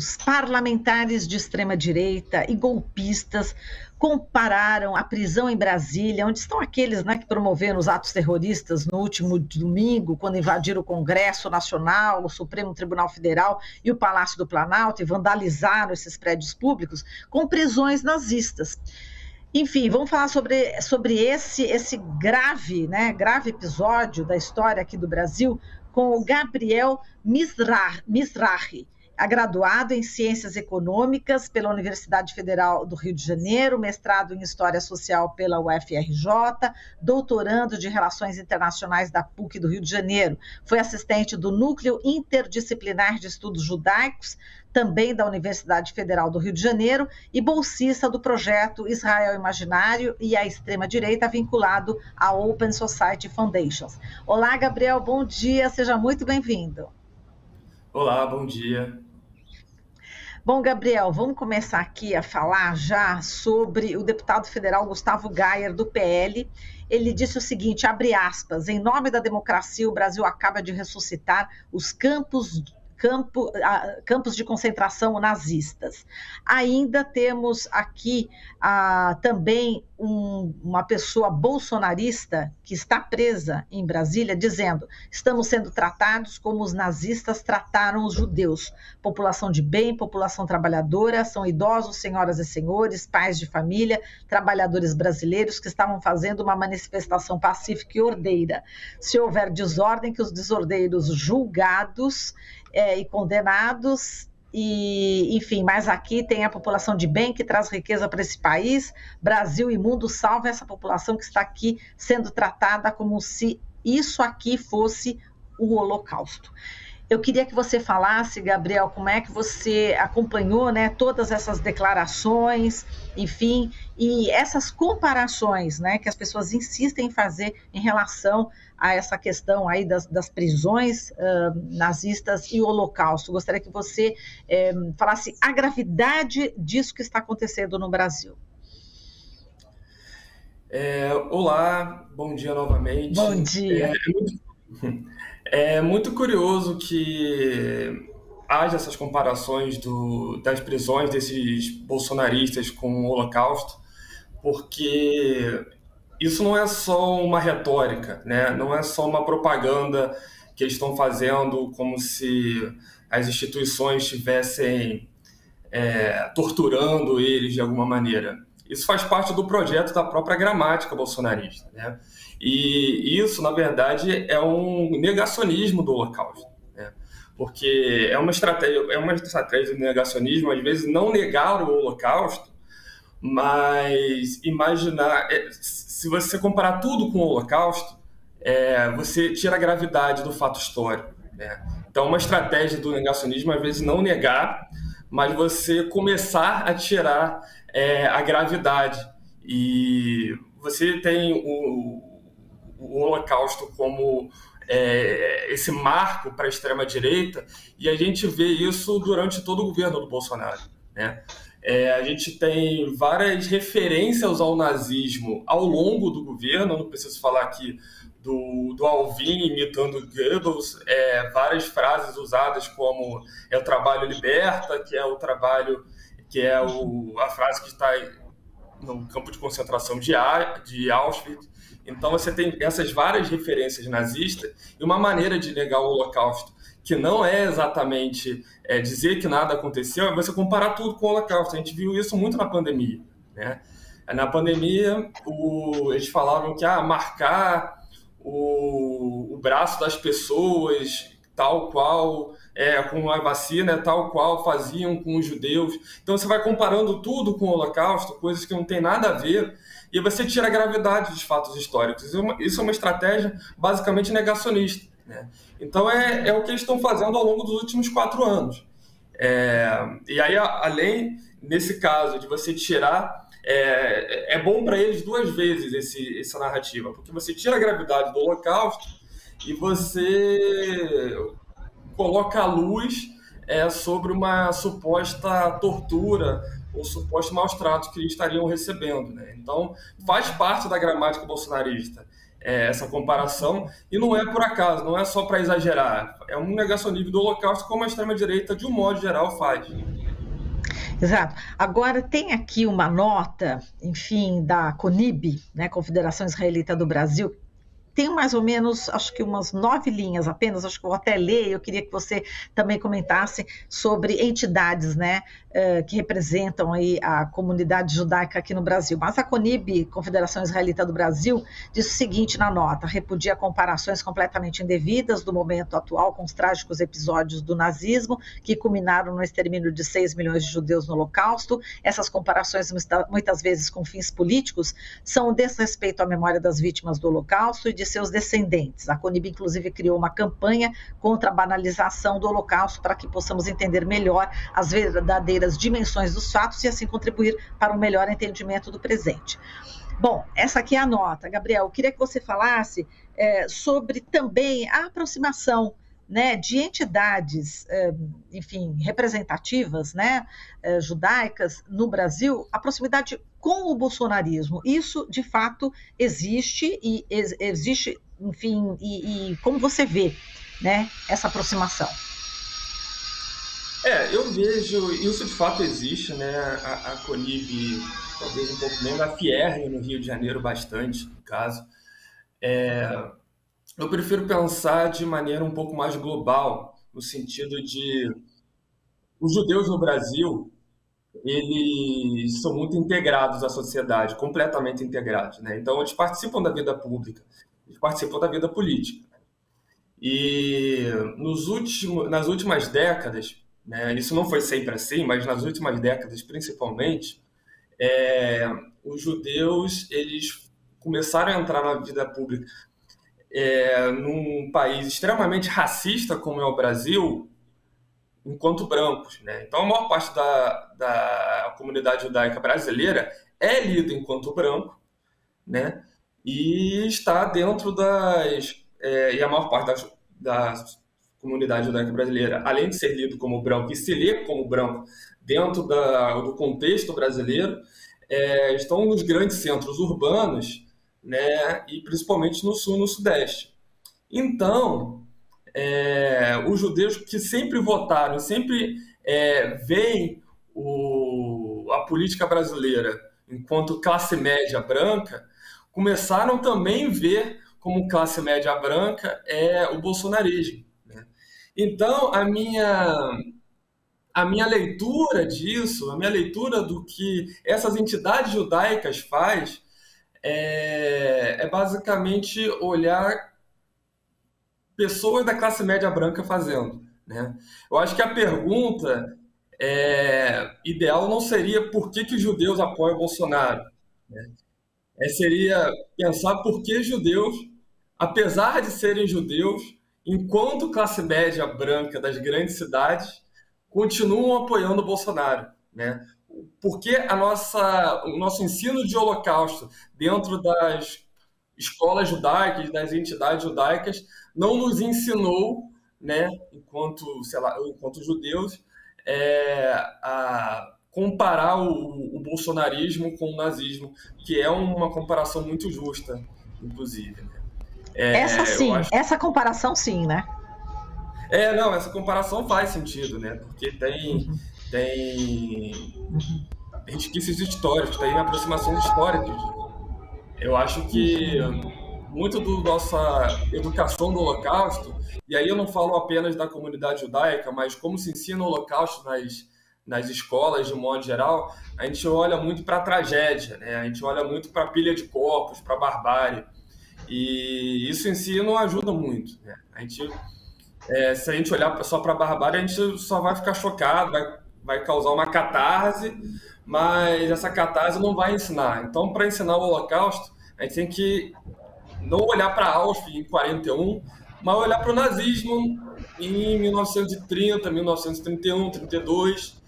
Os parlamentares de extrema-direita e golpistas compararam a prisão em Brasília, onde estão aqueles, né, que promoveram os atos terroristas no último domingo, quando invadiram o Congresso Nacional, o Supremo Tribunal Federal e o Palácio do Planalto e vandalizaram esses prédios públicos, com prisões nazistas. Enfim, vamos falar sobre esse grave, né, grave episódio da história aqui do Brasil com o Gabriel Mizrahi, graduado em Ciências Econômicas pela Universidade Federal do Rio de Janeiro, mestrado em História Social pela UFRJ, doutorando de Relações Internacionais da PUC do Rio de Janeiro. Foi assistente do Núcleo Interdisciplinar de Estudos Judaicos, também da Universidade Federal do Rio de Janeiro, e bolsista do projeto Israel Imaginário e a extrema-direita, vinculado à Open Society Foundations. Olá, Gabriel, bom dia, seja muito bem-vindo. Olá, bom dia. Bom, Gabriel, vamos começar aqui a falar já sobre o deputado federal Gustavo Gayer, do PL. Ele disse o seguinte, abre aspas, em nome da democracia, o Brasil acaba de ressuscitar os campos de concentração nazistas. Ainda temos aqui também uma pessoa bolsonarista que está presa em Brasília, dizendo, estamos sendo tratados como os nazistas trataram os judeus. População de bem, população trabalhadora, são idosos, senhoras e senhores, pais de família, trabalhadores brasileiros que estavam fazendo uma manifestação pacífica e ordeira. Se houver desordem, que os desordeiros julgados e condenados, e, enfim, mas aqui tem a população de bem que traz riqueza para esse país, Brasil e mundo, salva essa população que está aqui sendo tratada como se isso aqui fosse o Holocausto. Eu queria que você falasse, Gabriel, como é que você acompanhou, né, todas essas declarações, enfim, e essas comparações, né, que as pessoas insistem em fazer em relação a essa questão aí das prisões nazistas e o Holocausto. Gostaria que você falasse a gravidade disso que está acontecendo no Brasil. Olá, bom dia novamente. Bom dia. É muito curioso que haja essas comparações das prisões desses bolsonaristas com o Holocausto, porque isso não é só uma retórica, né? Não é só uma propaganda que eles estão fazendo como se as instituições estivessem torturando eles de alguma maneira. Isso faz parte do projeto da própria gramática bolsonarista, né? E isso, na verdade, é um negacionismo do Holocausto, né? Porque é uma estratégia de negacionismo, às vezes, não negar o Holocausto, mas imaginar... se você comparar tudo com o Holocausto, você tira a gravidade do fato histórico, né? Então, uma estratégia do negacionismo, às vezes, não negar, mas você começar a tirar a gravidade. E você tem o Holocausto como esse marco para a extrema-direita, e a gente vê isso durante todo o governo do Bolsonaro, né? A gente tem várias referências ao nazismo ao longo do governo, não preciso falar aqui do Alvin imitando Goebbels, várias frases usadas como o trabalho liberta, que é o trabalho, a frase que está no campo de concentração de Auschwitz. Então você tem essas várias referências nazistas e uma maneira de negar o Holocausto, que não é exatamente dizer que nada aconteceu, é você comparar tudo com o Holocausto. A gente viu isso muito na pandemia, né? Na pandemia, eles falavam que marcar o braço das pessoas, tal qual, com a vacina, tal qual faziam com os judeus. Então você vai comparando tudo com o Holocausto, coisas que não tem nada a ver, e você tira a gravidade dos fatos históricos. Isso é uma estratégia basicamente negacionista, né? Então é o que eles estão fazendo ao longo dos últimos 4 anos. E aí, além, nesse caso, de você tirar... É bom para eles 2 vezes essa narrativa, porque você tira a gravidade do Holocausto e você coloca a luz sobre uma suposta tortura ou suposto maus tratos que eles estariam recebendo, né? Então, faz parte da gramática bolsonarista essa comparação, e não é por acaso, não é só para exagerar, é um negacionismo do Holocausto, como a extrema-direita, de um modo geral, faz. Exato. Agora, tem aqui uma nota, enfim, da CONIB, né, Confederação Israelita do Brasil. Tem mais ou menos, acho que umas 9 linhas apenas, acho que vou até ler, eu queria que você também comentasse sobre entidades, né, que representam aí a comunidade judaica aqui no Brasil. Mas a CONIB, Confederação Israelita do Brasil, diz o seguinte na nota: repudia comparações completamente indevidas do momento atual com os trágicos episódios do nazismo, que culminaram no extermínio de 6 milhões de judeus no Holocausto. Essas comparações, muitas vezes com fins políticos, são um desrespeito à memória das vítimas do Holocausto e de seus descendentes. A CONIB, inclusive, criou uma campanha contra a banalização do Holocausto para que possamos entender melhor as verdadeiras dimensões dos fatos e assim contribuir para um melhor entendimento do presente. Bom, essa aqui é a nota. Gabriel, eu queria que você falasse sobre também a aproximação, né, de entidades, enfim, representativas, né, judaicas no Brasil, a proximidade com o bolsonarismo. Isso, de fato, existe, enfim, e como você vê, né, essa aproximação? Eu vejo, isso de fato existe, né? A CONIB, talvez um pouco menos, a Fierre no Rio de Janeiro bastante, no caso. Eu prefiro pensar de maneira um pouco mais global, no sentido de os judeus no Brasil, eles são muito integrados à sociedade, completamente integrados, né? Então, eles participam da vida pública, eles participam da vida política. E nas últimas décadas, né, isso não foi sempre assim, mas nas últimas décadas, principalmente, os judeus eles começaram a entrar na vida pública num país extremamente racista como é o Brasil, enquanto brancos, né? Então, a maior parte da comunidade judaica brasileira é lida enquanto branco, né? E está dentro e a maior parte da comunidade judaica brasileira, além de ser lido como branco e se lê como branco dentro do contexto brasileiro, estão nos grandes centros urbanos, né? E principalmente no sul e no sudeste. Então, os judeus que sempre votaram, sempre veem a política brasileira enquanto classe média branca, começaram também a ver como classe média branca o bolsonarismo, né? Então, a minha leitura disso, a minha leitura do que essas entidades judaicas faz é basicamente olhar pessoas da classe média branca fazendo, né? Eu acho que a pergunta ideal não seria por que os judeus apoiam o Bolsonaro, né? Seria pensar por que judeus, apesar de serem judeus, enquanto classe média branca das grandes cidades, continuam apoiando o Bolsonaro, né? Porque o nosso ensino de Holocausto dentro das escolas judaicas, das entidades judaicas, não nos ensinou, né, enquanto judeus, a comparar o bolsonarismo com o nazismo, que é uma comparação muito justa, inclusive, né? Essa sim, essa comparação sim, né? Não, essa comparação faz sentido, né? Porque tem resquícios históricos, tem aproximações históricas. Eu acho que muito da nossa educação do Holocausto, e aí eu não falo apenas da comunidade judaica, mas como se ensina o Holocausto nas escolas, de um modo geral, a gente olha muito para a tragédia, né? A gente olha muito para a pilha de corpos, para a barbárie. E isso em si não ajuda muito, né? Se a gente olhar só para a barbárie, a gente só vai ficar chocado, vai causar uma catarse, mas essa catarse não vai ensinar. Então, para ensinar o Holocausto, a gente tem que não olhar para Auschwitz em 41, mas olhar para o nazismo em 1930, 1931, 32.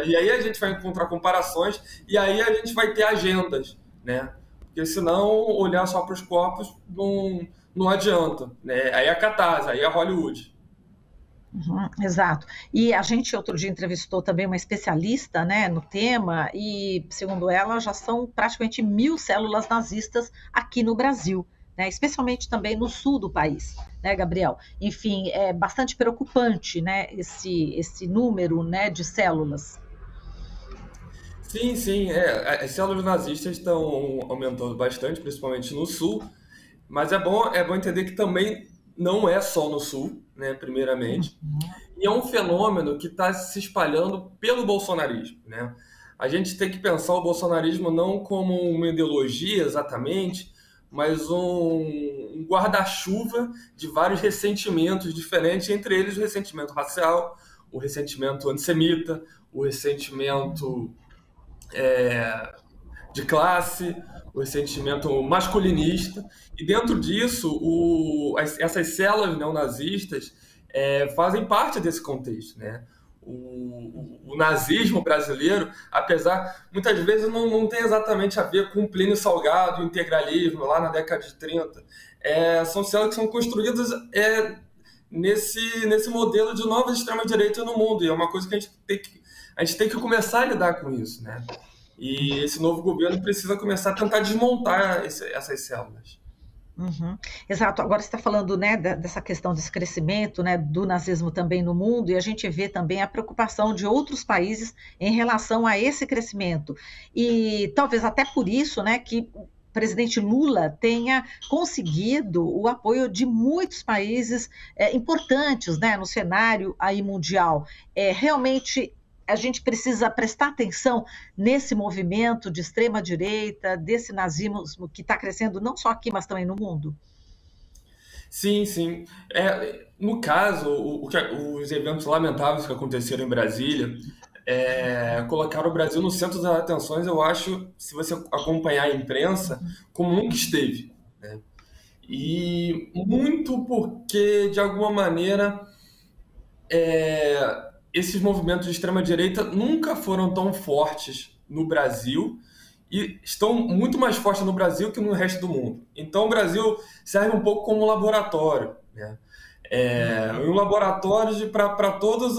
E aí a gente vai encontrar comparações e aí a gente vai ter agendas, né? Porque senão olhar só para os corpos não adianta, né? Aí é a catarse, aí é Hollywood. Exato. E a gente outro dia entrevistou também uma especialista, né, no tema e, segundo ela, já são praticamente 1.000 células nazistas aqui no Brasil, né, especialmente também no sul do país, né, Gabriel? Enfim, é bastante preocupante, né, esse número, né, de células. Sim, sim, as células nazistas estão aumentando bastante, principalmente no sul, mas é bom entender que também não é só no sul, né, primeiramente, e é um fenômeno que está se espalhando pelo bolsonarismo, né? A gente tem que pensar o bolsonarismo não como uma ideologia exatamente, mas um guarda-chuva de vários ressentimentos diferentes, entre eles o ressentimento racial, o ressentimento antissemita, o ressentimento de classe, o ressentimento masculinista, e dentro disso, essas células neonazistas fazem parte desse contexto, né? O nazismo brasileiro, apesar, muitas vezes não tem exatamente a ver com Plínio Salgado, o integralismo, lá na década de 30. São células que são construídas nesse modelo de nova extrema-direita no mundo, e é uma coisa que a gente tem que começar a lidar com isso, né? E esse novo governo precisa começar a tentar desmontar essas células. Uhum. Exato, agora você está falando, né, dessa questão desse crescimento, né, do nazismo também no mundo, e a gente vê também a preocupação de outros países em relação a esse crescimento, e talvez até por isso, né, que o presidente Lula tenha conseguido o apoio de muitos países importantes, né, no cenário aí mundial. Realmente a gente precisa prestar atenção nesse movimento de extrema-direita, desse nazismo que está crescendo não só aqui, mas também no mundo? Sim, sim. No caso, os eventos lamentáveis que aconteceram em Brasília colocaram o Brasil no centro das atenções, eu acho, se você acompanhar a imprensa, como nunca esteve, né? E muito porque, de alguma maneira, esses movimentos de extrema-direita nunca foram tão fortes no Brasil e estão muito mais fortes no Brasil que no resto do mundo. Então, o Brasil serve um pouco como um laboratório, né? Um laboratório para todas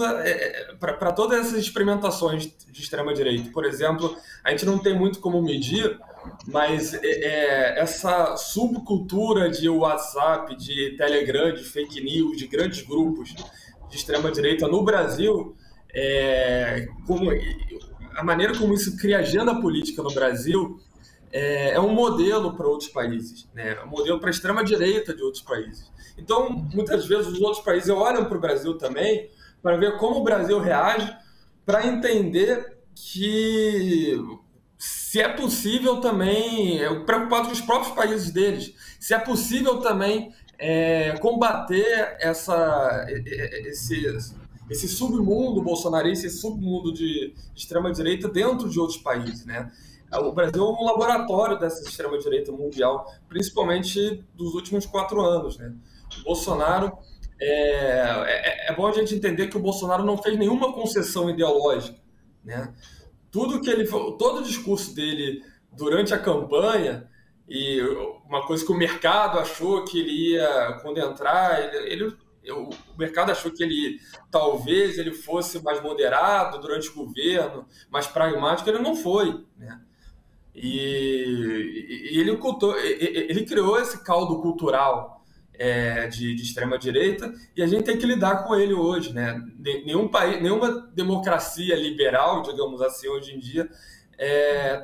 essas experimentações de extrema-direita. Por exemplo, a gente não tem muito como medir, mas essa subcultura de WhatsApp, de Telegram, de fake news, de grandes grupos de extrema-direita no Brasil, a maneira como isso cria agenda política no Brasil é um modelo para outros países, né? É um modelo para a extrema-direita de outros países. Então, muitas vezes, os outros países olham para o Brasil também para ver como o Brasil reage, para entender que se é possível também, preocupado com os próprios países deles, se é possível também combater esse submundo bolsonarista, esse submundo de extrema-direita dentro de outros países, né? O Brasil é um laboratório dessa extrema-direita mundial, principalmente dos últimos 4 anos, né? O Bolsonaro, é bom a gente entender que o Bolsonaro não fez nenhuma concessão ideológica, né? Todo o discurso dele durante a campanha, e uma coisa que o mercado achou que ele ia, quando entrar, o mercado achou que talvez ele fosse mais moderado durante o governo, mais pragmático, ele não foi, né? E ele criou esse caldo cultural de extrema-direita, e a gente tem que lidar com ele hoje, né? Nenhum país, nenhuma democracia liberal, digamos assim, hoje em dia,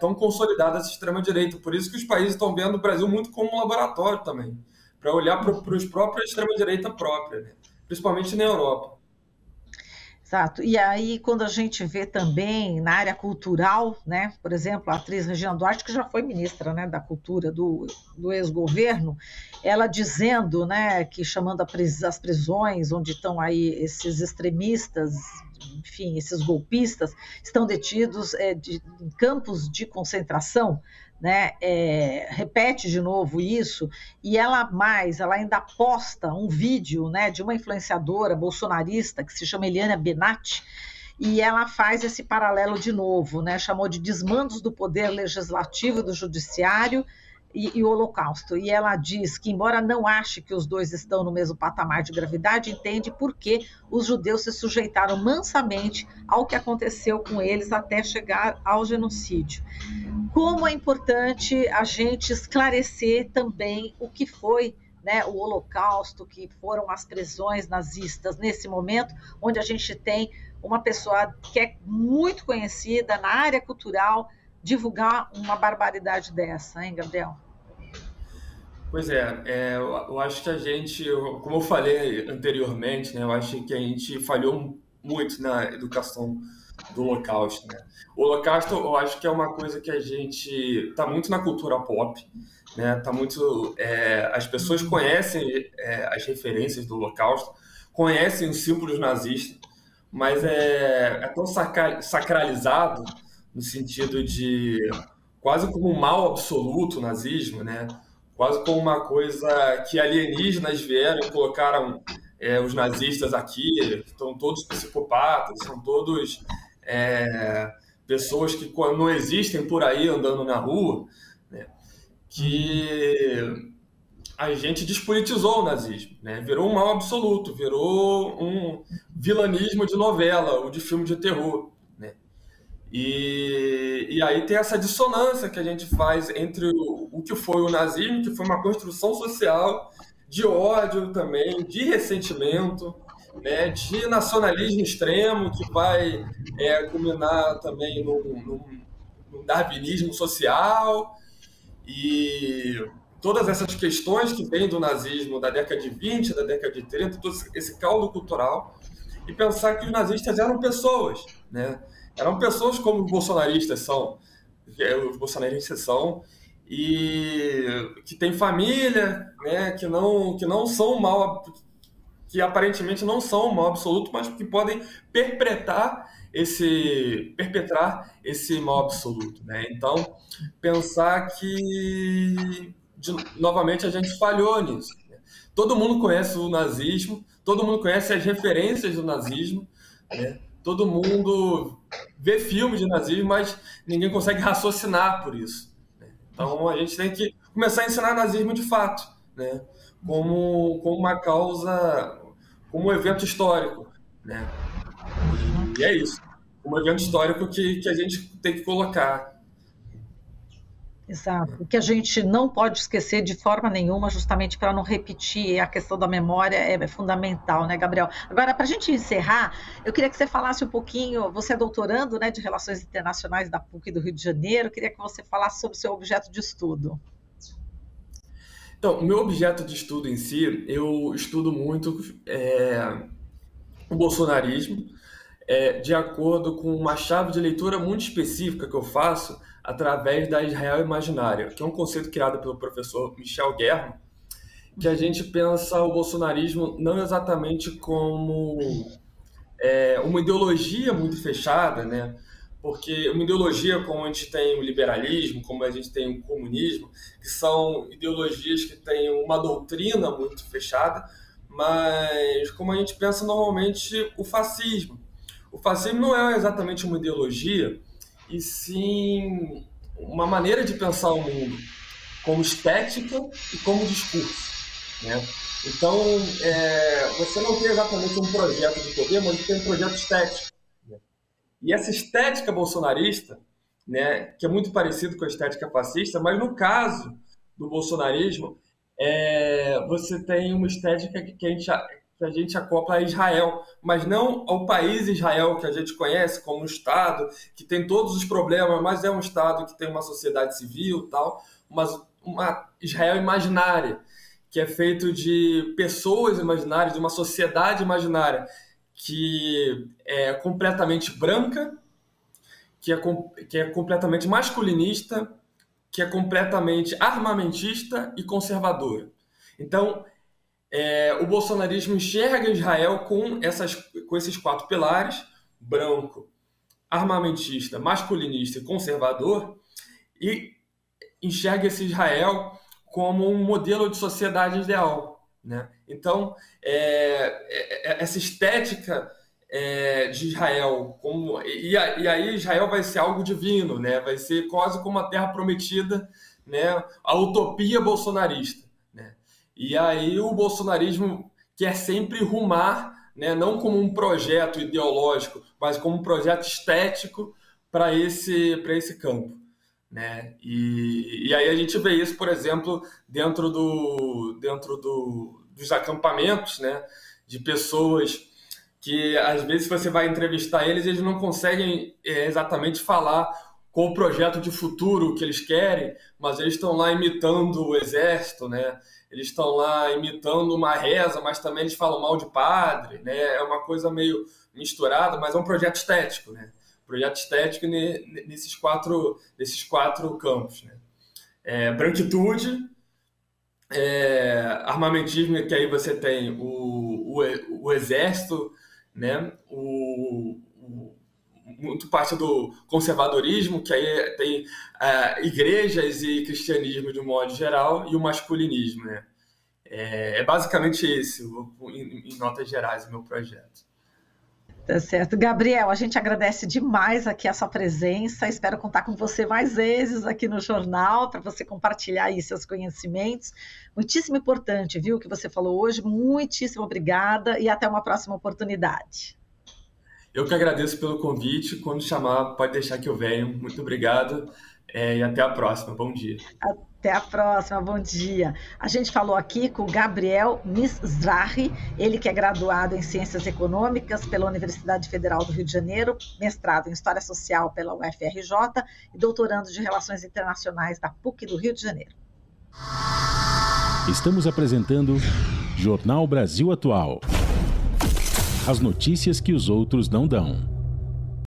tão consolidada essa extrema-direita. Por isso que os países estão vendo o Brasil muito como um laboratório também, para olhar para os próprios extrema-direita própria, né? Principalmente na Europa. Exato. E aí, quando a gente vê também na área cultural, né, por exemplo, a atriz Regina Duarte, que já foi ministra, né, da Cultura do ex-governo, ela dizendo, né, que chamando as prisões onde estão aí esses extremistas, enfim, esses golpistas, estão detidos em campos de concentração, né, repete de novo isso, e ela ainda posta um vídeo, né, de uma influenciadora bolsonarista que se chama Eliana Benatti, e ela faz esse paralelo de novo, né, chamou de desmandos do poder legislativo e do judiciário e o Holocausto. E ela diz que, embora não ache que os dois estão no mesmo patamar de gravidade, entende por que os judeus se sujeitaram mansamente ao que aconteceu com eles até chegar ao genocídio. como é importante a gente esclarecer também o que foi, né, o Holocausto, que foram as prisões nazistas, nesse momento onde a gente tem uma pessoa que é muito conhecida na área cultural divulgar uma barbaridade dessa, hein, Gabriel? Pois eu acho que a gente, como eu falei anteriormente, né, eu acho que a gente falhou muito na educação do Holocausto, né? O Holocausto, eu acho que é uma coisa que a gente está muito na cultura pop, né? Tá muito, as pessoas conhecem as referências do Holocausto, conhecem os símbolos nazistas, mas é tão sacralizado no sentido de quase como um mal absoluto o nazismo, né? Quase como uma coisa que alienígenas vieram e colocaram os nazistas aqui, que estão todos psicopatas, são todos pessoas que não existem por aí andando na rua, né? Que a gente despolitizou o nazismo, né? Virou um mal absoluto, virou um vilanismo de novela ou de filme de terror, né? E aí tem essa dissonância que a gente faz entre o que foi o nazismo, que foi uma construção social de ódio também, de ressentimento, né, de nacionalismo extremo, que vai culminar também num darwinismo social, e todas essas questões que vêm do nazismo da década de 20, da década de 30, todo esse caldo cultural, e pensar que os nazistas eram pessoas, né? Eram pessoas como os bolsonaristas são, e que têm família, né? Que não são mal, que aparentemente não são um mal absoluto, mas que podem perpetrar esse mal absoluto, né? Então, pensar que novamente a gente falhou nisso, né? Todo mundo conhece o nazismo, todo mundo conhece as referências do nazismo, né? Todo mundo vê filmes de nazismo, mas ninguém consegue raciocinar por isso, né? Então a gente tem que começar a ensinar nazismo de fato, né? Como uma causa, como um evento histórico, né? E é isso, um evento histórico que a gente tem que colocar. Exato, que a gente não pode esquecer de forma nenhuma, justamente para não repetir, a questão da memória é fundamental, né, Gabriel? Agora, para a gente encerrar, eu queria que você falasse um pouquinho, você é doutorando, né, de Relações Internacionais da PUC do Rio de Janeiro, eu queria que você falasse sobre o seu objeto de estudo. Então, o meu objeto de estudo em si, eu estudo muito o bolsonarismo, de acordo com uma chave de leitura muito específica que eu faço através da Israel imaginária, que é um conceito criado pelo professor Michel Guerra, que a gente pensa o bolsonarismo não exatamente como uma ideologia muito fechada, né? Porque uma ideologia como a gente tem o liberalismo, como a gente tem o comunismo, que são ideologias que têm uma doutrina muito fechada, mas como a gente pensa normalmente o fascismo. O fascismo não é exatamente uma ideologia, e sim uma maneira de pensar o mundo, como estética e como discurso, né? Então, você não tem exatamente um projeto de poder, mas você tem um projeto estético. E essa estética bolsonarista, né, que é muito parecido com a estética fascista, mas no caso do bolsonarismo, você tem uma estética que a gente acopla a Israel, mas não ao país Israel que a gente conhece como um Estado, que tem todos os problemas, mas é um Estado que tem uma sociedade civil e tal, mas uma Israel imaginária, que é feito de pessoas imaginárias, de uma sociedade imaginária, que é completamente branca, que é completamente masculinista, que é completamente armamentista e conservadora. Então, o bolsonarismo enxerga Israel com esses 4 pilares: branco, armamentista, masculinista e conservador, e enxerga esse Israel como um modelo de sociedade ideal, né? Então, essa estética de Israel, e aí Israel vai ser algo divino, né? Vai ser quase como a terra prometida, né? A utopia bolsonarista, né? E aí o bolsonarismo quer sempre rumar, né? Não como um projeto ideológico, mas como um projeto estético para esse campo, né? E aí a gente vê isso, por exemplo, dentro dos acampamentos, né? De pessoas que às vezes você vai entrevistar eles, eles não conseguem exatamente falar qual o projeto de futuro que eles querem, mas eles estão lá imitando o exército, né? Eles estão lá imitando uma reza, mas também eles falam mal de padre, né? É uma coisa meio misturada, mas é um projeto estético, né? Projeto estético nesses quatro campos, né? Branquitude, armamentismo, que aí você tem o exército, né? Muito parte do conservadorismo, que aí tem igrejas e cristianismo de um modo geral, e o masculinismo, né? É basicamente esse, em notas gerais, o meu projeto. Tá certo. Gabriel, a gente agradece demais aqui a sua presença. Espero contar com você mais vezes aqui no jornal para você compartilhar aí seus conhecimentos. Muitíssimo importante, viu, o que você falou hoje. Muitíssimo obrigada e até uma próxima oportunidade. Eu que agradeço pelo convite. Quando chamar, pode deixar que eu venho. Muito obrigado e até a próxima. Bom dia. Até a próxima, bom dia. A gente falou aqui com o Gabriel Mizrahi, ele que é graduado em Ciências Econômicas pela Universidade Federal do Rio de Janeiro, mestrado em História Social pela UFRJ e doutorando de Relações Internacionais da PUC do Rio de Janeiro. Estamos apresentando Jornal Brasil Atual. As notícias que os outros não dão.